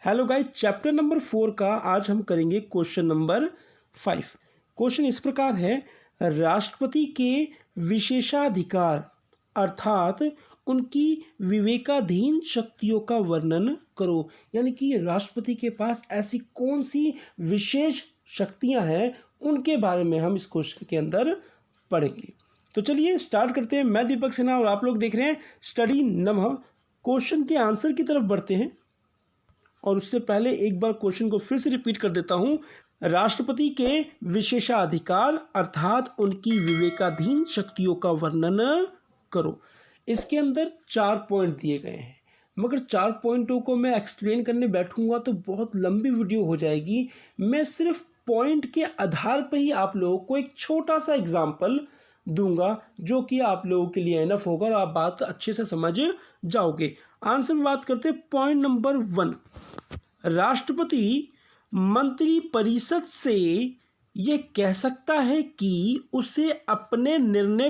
Hello guys, chapter number 4 का आज हम करेंगे क्वेश्चन नंबर 5। क्वेश्चन इस प्रकार है, राष्ट्रपति के विशेषाधिकार अर्थात उनकी विवेकाधीन शक्तियों का वर्णन करो। यानी कि राष्ट्रपति के पास ऐसी कौन सी विशेष शक्तियां हैं, उनके बारे में हम इस क्वेश्चन के अंदर पढ़ेंगे। तो चलिए स्टार्ट करते हैं। मैं दीपक सिन्हा और आप लोग देख रहे हैं स्टडी नमः। क्वेश्चन के आंसर की तरफ बढ़ते हैं और उससे पहले एक बार क्वेश्चन को फिर से रिपीट कर देता हूं। राष्ट्रपति के विशेषाधिकार अर्थात उनकी विवेकाधीन शक्तियों का वर्णन करो। इसके अंदर 4 पॉइंट दिए गए हैं, मगर 4 पॉइंटों को मैं एक्सप्लेन करने बैठूंगा तो बहुत लंबी वीडियो हो जाएगी। मैं सिर्फ पॉइंट के आधार पर ही आप लोगों को एक छोटा सा एग्जाम्पल दूंगा, जो कि आप लोगों के लिए इनफ होगा और आप बात अच्छे से समझ जाओगे। आंसर में बात करते हैं। पॉइंट नंबर 1, राष्ट्रपति मंत्री परिषद से ये कह सकता है कि उसे अपने निर्णय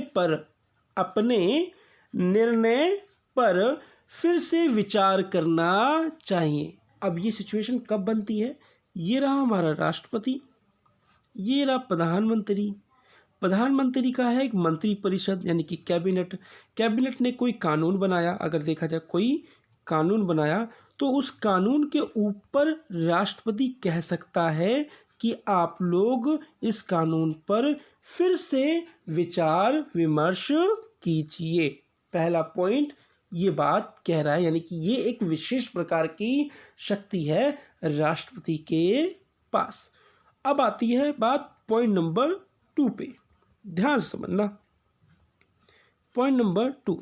पर फिर से विचार करना चाहिए। अब ये सिचुएशन कब बनती है? ये रहा हमारा राष्ट्रपति, ये रहा प्रधानमंत्री का है एक मंत्री परिषद यानी कि कैबिनेट ने कोई कानून बनाया। अगर देखा जाए कोई कानून बनाया तो उस कानून के ऊपर राष्ट्रपति कह सकता है कि आप लोग इस कानून पर फिर से विचार विमर्श कीजिए। पहला पॉइंट ये बात कह रहा है, यानी कि ये एक विशेष प्रकार की शक्ति है राष्ट्रपति के पास। अब आती है बात पॉइंट नंबर 2 पे, ध्यान से समझना। पॉइंट नंबर 2,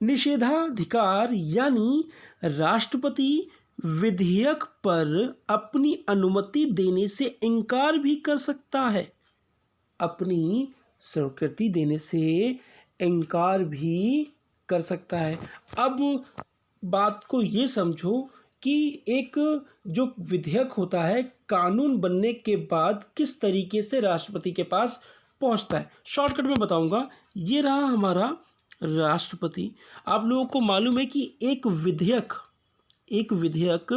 निषेधाधिकार यानी राष्ट्रपति विधेयक पर अपनी अनुमति देने से इनकार भी कर सकता है। अपनी स्वीकृति देने से इनकार भी कर सकता है। अब बात को ये समझो कि एक जो विधेयक होता है कानून बनने के बाद किस तरीके से राष्ट्रपति के पास पहुंचता है। शॉर्टकट में बताऊंगा। ये रहा हमारा राष्ट्रपति। आप लोगों को मालूम है कि एक विधेयक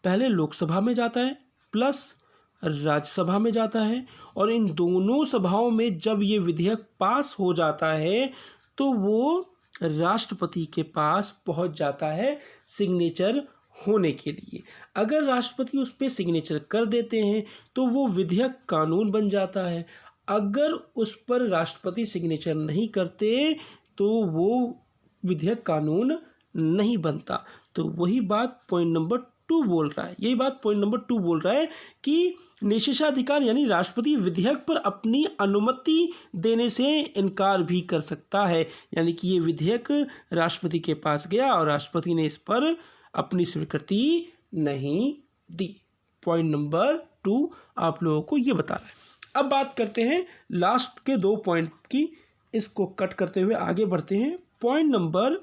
पहले लोकसभा में जाता है प्लस राज्यसभा में जाता है, और इन दोनों सभाओं में जब ये विधेयक पास हो जाता है तो वो राष्ट्रपति के पास पहुंच जाता है सिग्नेचर होने के लिए। अगर राष्ट्रपति उस पर सिग्नेचर कर देते हैं तो वो विधेयक कानून बन जाता है। अगर उस पर राष्ट्रपति सिग्नेचर नहीं करते तो वो विधेयक कानून नहीं बनता। तो वही बात पॉइंट नंबर 2 बोल रहा है। यही बात पॉइंट नंबर 2 बोल रहा है कि निषेधाधिकार यानी राष्ट्रपति विधेयक पर अपनी अनुमति देने से इनकार भी कर सकता है। यानी कि ये विधेयक राष्ट्रपति के पास गया और राष्ट्रपति ने इस पर अपनी स्वीकृति नहीं दी। पॉइंट नंबर 2 आप लोगों को ये बता रहा है। अब बात करते हैं लास्ट के 2 पॉइंट की। इसको कट करते हुए आगे बढ़ते हैं। पॉइंट नंबर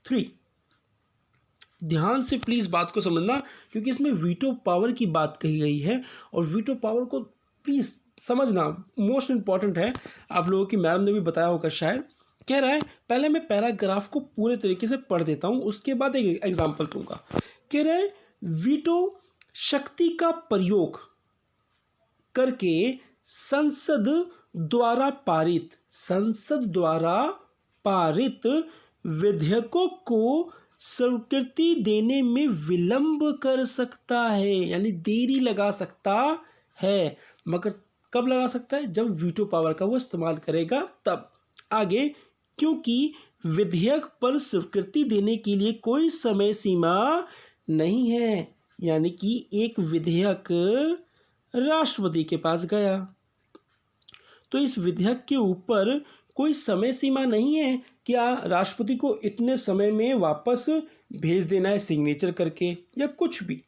3, ध्यान से प्लीज़ बात को समझना, क्योंकि इसमें वीटो पावर की बात कही गई है और वीटो पावर को प्लीज़ समझना, मोस्ट इम्पॉर्टेंट है। आप लोगों की मैडम ने भी बताया होगा शायद। कह रहा है, पहले मैं पैराग्राफ को पूरे तरीके से पढ़ देता हूँ, उसके बाद एक एग्जाम्पल दूंगा। कह रहा है, वीटो शक्ति का प्रयोग करके संसद द्वारा पारित विधेयकों को स्वीकृति देने में विलंब कर सकता है, यानी देरी लगा सकता है। मगर कब लगा सकता है? जब वीटो पावर का वो इस्तेमाल करेगा तब। आगे, क्योंकि विधेयक पर स्वीकृति देने के लिए कोई समय सीमा नहीं है। यानी कि एक विधेयक राष्ट्रपति के पास गया तो इस विधेयक के ऊपर कोई समय सीमा नहीं है। क्या राष्ट्रपति को इतने समय में वापस भेज देना है सिग्नेचर करके या कुछ भी।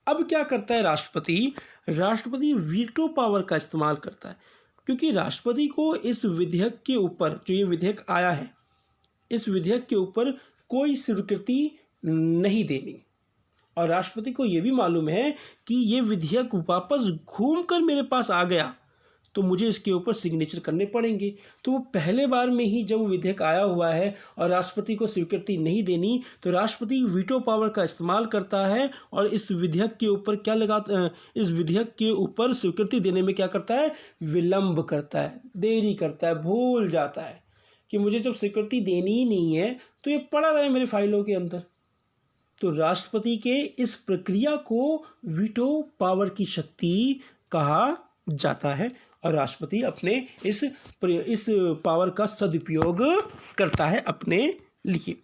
अब क्या करता है राष्ट्रपति वीटो पावर का इस्तेमाल करता है, क्योंकि राष्ट्रपति को इस विधेयक के ऊपर, जो ये विधेयक आया है, इस विधेयक के ऊपर कोई स्वीकृति नहीं देनी। और राष्ट्रपति को ये भी मालूम है कि ये विधेयक वापस घूम कर मेरे पास आ गया तो मुझे इसके ऊपर सिग्नेचर करने पड़ेंगे। तो वो पहले बार में ही जब वो विधेयक आया हुआ है और राष्ट्रपति को स्वीकृति नहीं देनी, तो राष्ट्रपति वीटो पावर का इस्तेमाल करता है और इस विधेयक के ऊपर इस विधेयक के ऊपर स्वीकृति देने में क्या करता है, विलंब करता है, देरी करता है, भूल जाता है कि मुझे जब स्वीकृति देनी ही नहीं है तो ये पड़ा रहे मेरे फाइलों के अंदर। तो राष्ट्रपति के इस प्रक्रिया को वीटो पावर की शक्ति कहा जाता है और राष्ट्रपति अपने इस पावर का सदुपयोग करता है अपने लिए।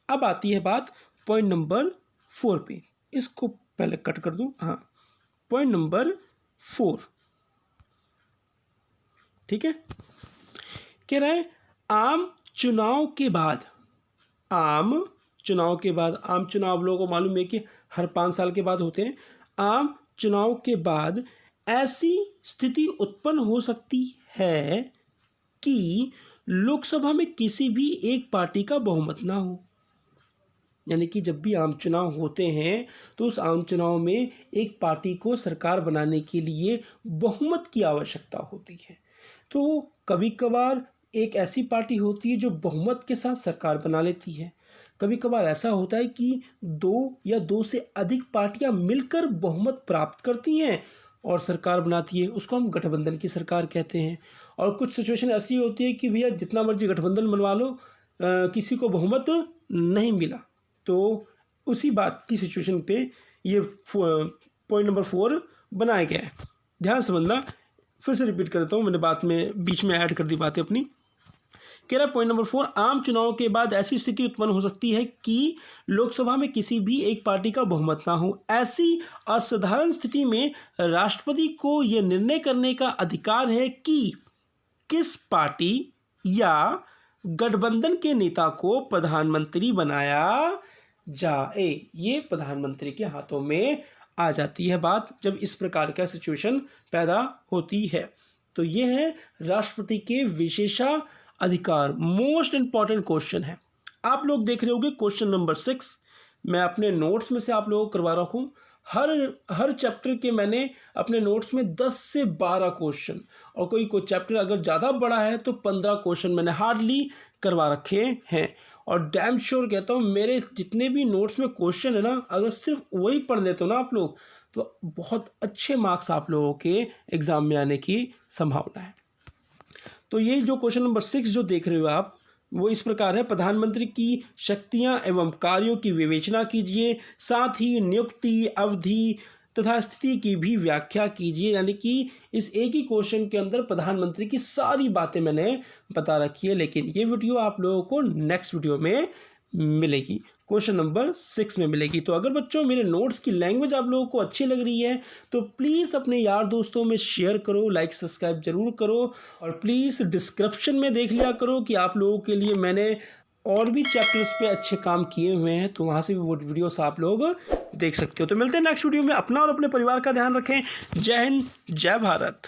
अब आती है बात पॉइंट नंबर 4 पे। इसको पहले कट कर दूं। हाँ, पॉइंट नंबर 4, ठीक है। कह रहा है आम चुनाव के बाद, आम चुनाव आप लोगों को मालूम है कि हर 5 साल के बाद होते हैं। आम चुनाव के बाद ऐसी स्थिति उत्पन्न हो सकती है कि लोकसभा में किसी भी एक पार्टी का बहुमत ना हो। यानी कि जब भी आम चुनाव होते हैं तो उस आम चुनाव में एक पार्टी को सरकार बनाने के लिए बहुमत की आवश्यकता होती है। तो कभी कभार एक ऐसी पार्टी होती है जो बहुमत के साथ सरकार बना लेती है। कभी कभार ऐसा होता है कि 2 या 2 से अधिक पार्टियां मिलकर बहुमत प्राप्त करती हैं और सरकार बनाती है, उसको हम गठबंधन की सरकार कहते हैं। और कुछ सिचुएशन ऐसी होती है कि भैया जितना मर्जी गठबंधन बनवा लो, किसी को बहुमत नहीं मिला। तो उसी बात की सिचुएशन पे ये पॉइंट नंबर 4 बनाया गया है। ध्यान समझना, फिर से रिपीट कर देता हूँ, मैंने बात में बीच में ऐड कर दी बातें अपनी। कह रहा पॉइंट नंबर 4, आम चुनाव के बाद ऐसी स्थिति उत्पन्न हो सकती है कि लोकसभा में किसी भी एक पार्टी का बहुमत ना हो। ऐसी असाधारण स्थिति में राष्ट्रपति को यह निर्णय करने का अधिकार है कि किस पार्टी या गठबंधन के नेता को प्रधानमंत्री बनाया जाए। ये प्रधानमंत्री के हाथों में आ जाती है बात जब इस प्रकार का सिचुएशन पैदा होती है। तो ये है राष्ट्रपति के विशेषा अधिकार। मोस्ट इंपॉर्टेंट क्वेश्चन है। आप लोग देख रहे होंगे क्वेश्चन नंबर 6, मैं अपने नोट्स में से आप लोगों को करवा रहा हूँ। हर चैप्टर के मैंने अपने नोट्स में 10 से 12 क्वेश्चन, और कोई चैप्टर अगर ज़्यादा बड़ा है तो 15 क्वेश्चन मैंने हार्डली करवा रखे हैं। और डैम श्योर कहता हूँ, मेरे जितने भी नोट्स में क्वेश्चन है ना, अगर सिर्फ वही पढ़ लेते हो ना आप लोग, तो बहुत अच्छे मार्क्स आप लोगों के एग्ज़ाम में आने की संभावना है। तो ये जो क्वेश्चन नंबर 6 जो देख रहे हो आप, वो इस प्रकार है। प्रधानमंत्री की शक्तियां एवं कार्यों की विवेचना कीजिए, साथ ही नियुक्ति, अवधि तथा स्थिति की भी व्याख्या कीजिए। यानी कि इस एक ही क्वेश्चन के अंदर प्रधानमंत्री की सारी बातें मैंने बता रखी है, लेकिन ये वीडियो आप लोगों को नेक्स्ट वीडियो में मिलेगी, क्वेश्चन नंबर 6 में मिलेगी। तो अगर बच्चों मेरे नोट्स की लैंग्वेज आप लोगों को अच्छी लग रही है तो प्लीज़ अपने यार दोस्तों में शेयर करो, लाइक सब्सक्राइब जरूर करो, और प्लीज़ डिस्क्रिप्शन में देख लिया करो कि आप लोगों के लिए मैंने और भी चैप्टर्स पे अच्छे काम किए हुए हैं, तो वहाँ से भी वो वीडियोस आप लोग देख सकते हो। तो मिलते हैं नेक्स्ट वीडियो में। अपना और अपने परिवार का ध्यान रखें। जय हिंद, जय भारत।